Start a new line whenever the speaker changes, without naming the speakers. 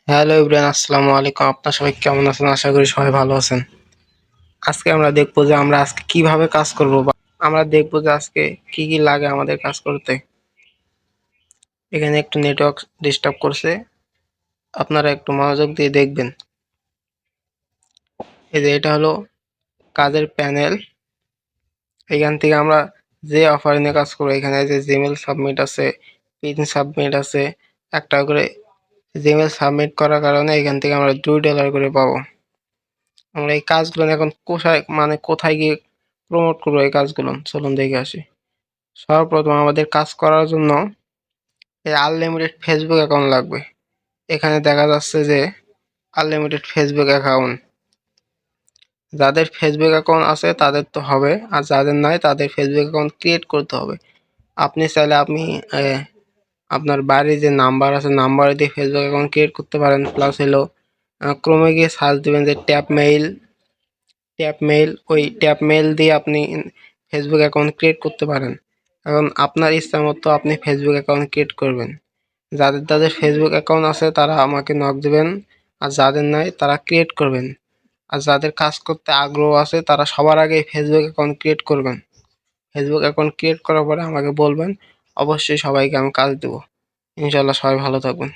Hello Ibrahim, আসসালামু আলাইকুম। আপনার সবাই কেমন আছেন? আশা করি সবাই ভালো আছেন। আজকে আমরা দেখবো যে আমরা আজকে কিভাবে কাজ করব, বা আমরা দেখবো যে আজকে কি কি লাগে আমাদের কাজ করতে। এখানে একটু নেটওয়ার্ক ডিস্টার্ব করছে, আপনারা একটু মনোযোগ দিয়ে দেখবেন। এই যে এটা হলো কাজের প্যানেল। এখান থেকে আমরা যে অফার নিয়ে কাজ করবো, এখানে যে জিমেল সাবমিট আছে, পিন সাবমিট আছে। একটা করে জিমেল সাবমিট করার কারণে এখান থেকে আমরা $2 করে পাবো। আমরা এই কাজগুলো এখন কোথায় গিয়ে প্রমোট করবো এই কাজগুলো, চলুন দেখে আসি। সর্বপ্রথম আমাদের কাজ করার জন্য এই আনলিমিটেড ফেসবুক অ্যাকাউন্ট লাগবে। এখানে দেখা যাচ্ছে যে আনলিমিটেড ফেসবুক অ্যাকাউন্ট, যাদের ফেসবুক অ্যাকাউন্ট আছে তাদের তো হবে, আর যাদের নাই তাদের ফেসবুক অ্যাকাউন্ট ক্রিয়েট করতে হবে। আপনি চাইলে আপনার বাড়ির যে নাম্বার আছে নাম্বার দিয়ে ফেসবুক অ্যাকাউন্ট ক্রিয়েট করতে পারেন। প্লাস হলো ক্রমে গিয়ে সার্চ দেবেন যে ট্যাপ মেইল, ওই ট্যাপ মেইল দিয়ে আপনি ফেসবুক অ্যাকাউন্ট ক্রিয়েট করতে পারেন। এখন আপনার ইচ্ছা মতো আপনি ফেসবুক অ্যাকাউন্ট ক্রিয়েট করবেন। যাদের ফেসবুক অ্যাকাউন্ট আছে তারা আমাকে নক দেবেন, আর যাদের নাই তারা ক্রিয়েট করবেন। আর যাদের কাজ করতে আগ্রহ আছে তারা সবার আগে ফেসবুক অ্যাকাউন্ট ক্রিয়েট করবেন। ফেসবুক অ্যাকাউন্ট ক্রিয়েট করার পরে আমাকে বলবেন, অবশ্যই সবাইকে আমি কাজ দেবো। ইনশাল্লাহ সবাই ভালো থাকবেন।